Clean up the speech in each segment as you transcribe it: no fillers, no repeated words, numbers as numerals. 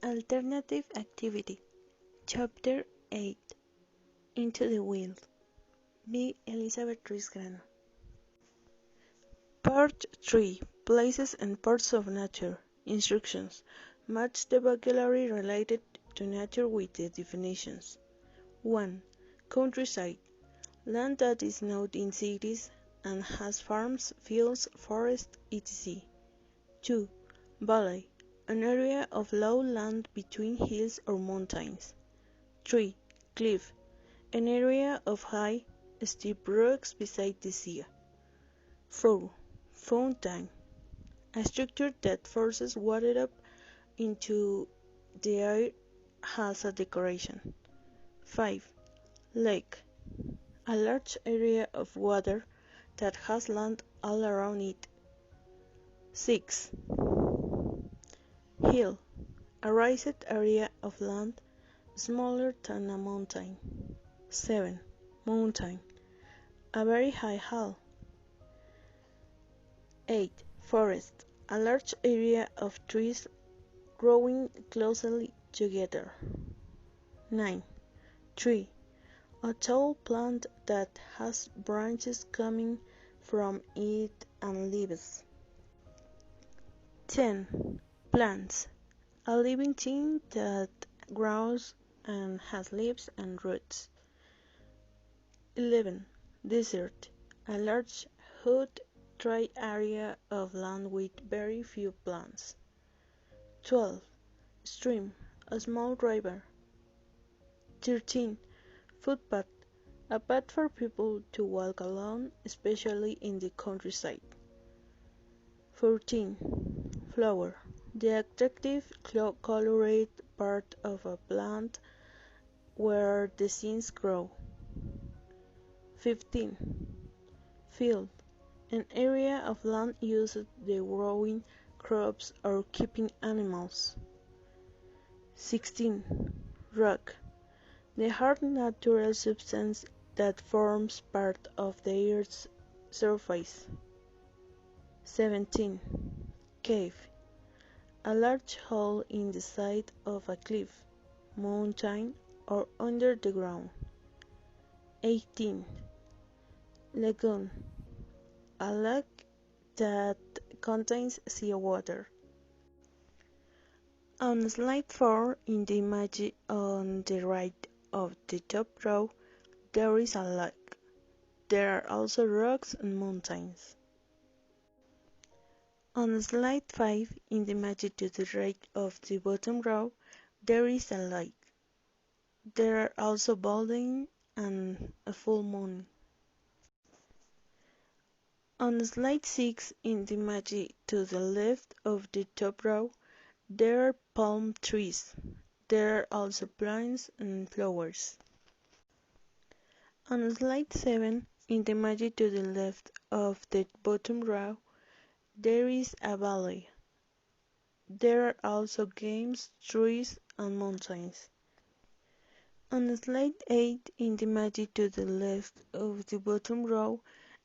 Alternative Activity, Chapter 8, Into the Wild, by Elizabeth Ruiz Grano. Part 3, Places and Parts of Nature. Instructions. Match the vocabulary related to nature with the definitions. 1. Countryside. Land that is not in cities and has farms, fields, forests, etc. 2. Valley. An area of low land between hills or mountains. 3. Cliff. An area of high, steep rocks beside the sea. 4. Fountain. A structure that forces water up into the air as a decoration. 5. Lake. A large area of water that has land all around it. 6. Hill. A raised area of land smaller than a mountain. 7. Mountain. A very high hill. 8. Forest. A large area of trees growing closely together. 9. Tree. A tall plant that has branches coming from it and leaves. 10. Plants. A living thing that grows and has leaves and roots. 11. Desert. A large, hot, dry area of land with very few plants. 12. Stream. A small river. 13. Footpath. A path for people to walk along, especially in the countryside. 14. Flower. The attractive, colored part of a plant where the seeds grow. 15. Field. An area of land used for growing crops or keeping animals. 16. Rock. The hard natural substance that forms part of the Earth's surface. 17. Cave. A large hole in the side of a cliff, mountain, or under the ground. 18. Lagoon. A lake that contains seawater. On slide 4 in the image on the right of the top row, there is a lake. There are also rocks and mountains. On slide 5 in the image to the right of the bottom row, there is a lake. There are also buildings and a full moon. On slide 6 in the image to the left of the top row, there are palm trees. There are also plants and flowers. On slide 7 in the image to the left of the bottom row, there is a valley. There are also games, trees, and mountains. On slide 8 in the image to the left of the bottom row,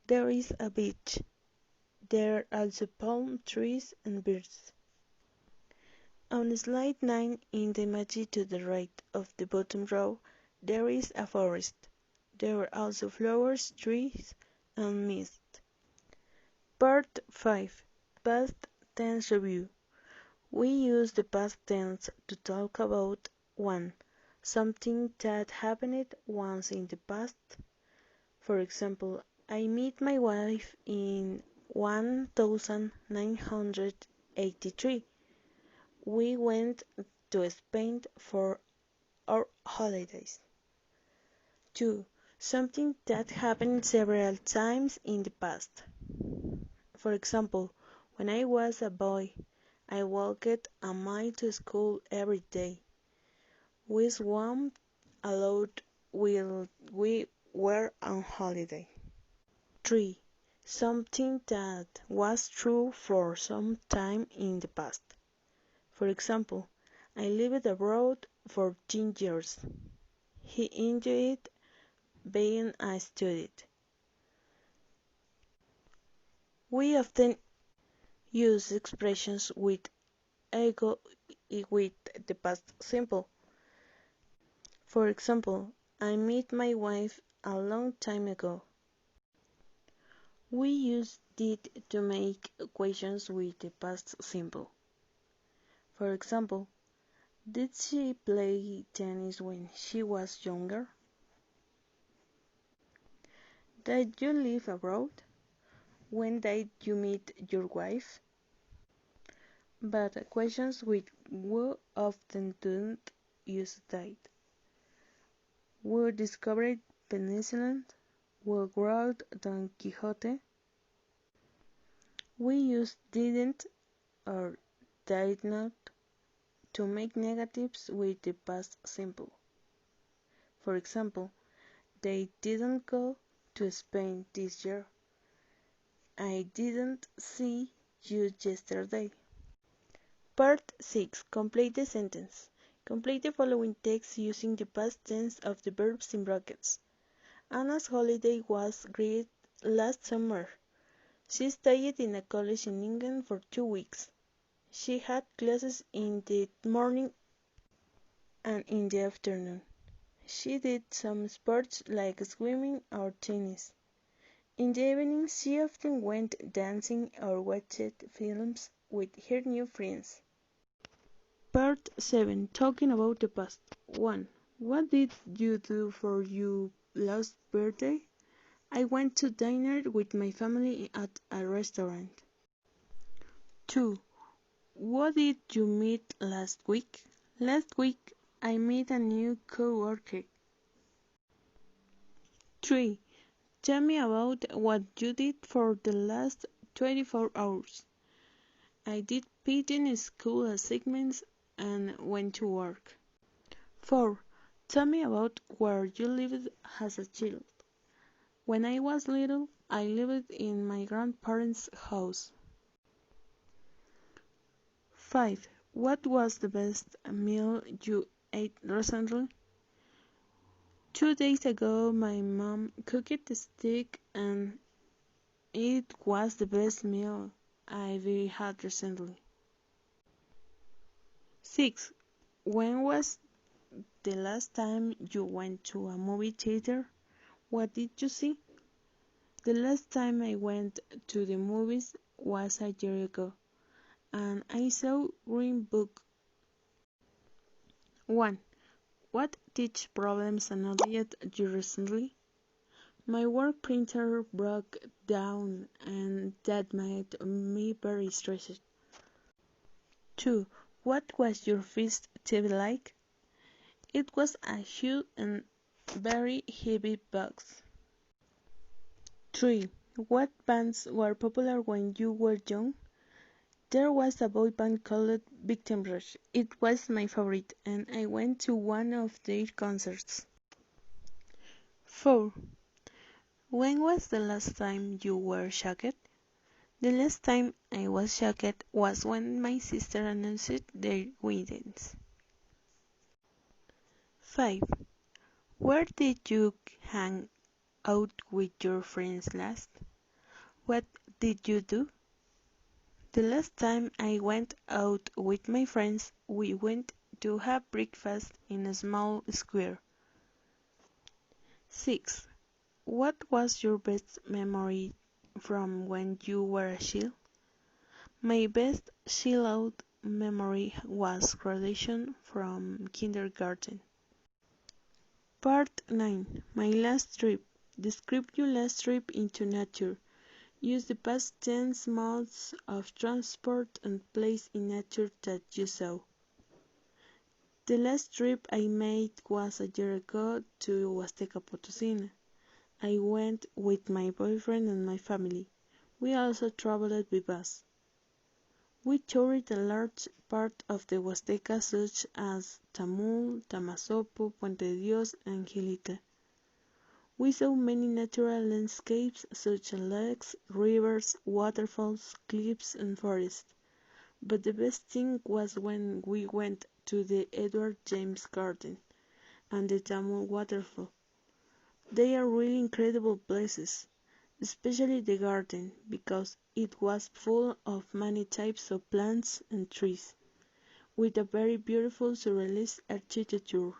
there is a beach. There are also palm trees and birds. On slide 9 in the image to the right of the bottom row, there is a forest. There are also flowers, trees, and mist. Part 5. Past tense review. We use the past tense to talk about 1. Something that happened once in the past. For example, I met my wife in 1983. We went to Spain for our holidays. 2. Something that happened several times in the past. For example, when I was a boy, I walked a mile to school every day. We swam a lot while we were on holiday. 3. Something that was true for some time in the past. For example, I lived abroad for 10 years. He enjoyed being a student. We often use expressions with I go with the past simple. For example, I met my wife a long time ago. We use did to make equations with the past simple. For example, did she play tennis when she was younger? Did you live abroad? When did you meet your wife? But equations with who often don't use did. Who discovered penicillin? Who wrote Don Quixote? We use didn't or did not to make negatives with the past simple. For example, they didn't go to Spain this year. I didn't see you yesterday. Part 6. Complete the sentence. Complete the following text using the past tense of the verbs in brackets. Anna's holiday was great last summer. She stayed in a college in England for 2 weeks. She had classes in the morning and in the afternoon. She did some sports like swimming or tennis. In the evening, she often went dancing or watched films with her new friends. Part 7. Talking about the past. 1. What did you do for your last birthday? I went to dinner with my family at a restaurant. 2. What did you meet last week? Last week, I met a new co-worker. 3. Tell me about what you did for the last 24 hours. I did painting school assignments and went to work. 4. Tell me about where you lived as a child. When I was little, I lived in my grandparents' house. 5. What was the best meal you ate recently? 2 days ago, my mom cooked a steak and it was the best meal I've had recently. 6. When was the last time you went to a movie theater? What did you see? The last time I went to the movies was a year ago, and I saw Green Book. 1. What teach problems annoyed you recently? My work printer broke down and that made me very stressed. 2. What was your first TV like? It was a huge and very heavy box. 3. What bands were popular when you were young? There was a boy band called Victim Rush. It was my favorite, and I went to one of their concerts. 4. When was the last time you were shocked? The last time I was shocked was when my sister announced their weddings. 5. Where did you hang out with your friends last? What did you do? The last time I went out with my friends, we went to have breakfast in a small square. 6. What was your best memory from when you were a child? My best child memory was graduation from kindergarten. Part 9. My last trip. Describe your last trip into nature. Use the past tense modes of transport and place in nature that you saw. The last trip I made was a year ago to Huasteca Potosina. I went with my boyfriend and my family. We also traveled by bus. We toured a large part of the Huasteca such as Tamul, Tamazopo, Puente de Dios, and Gilitla. We saw many natural landscapes such as lakes, rivers, waterfalls, cliffs, and forests. But the best thing was when we went to the Edward James Garden and the Tamul waterfall. They are really incredible places, especially the garden, because it was full of many types of plants and trees. with a very beautiful surrealist architecture.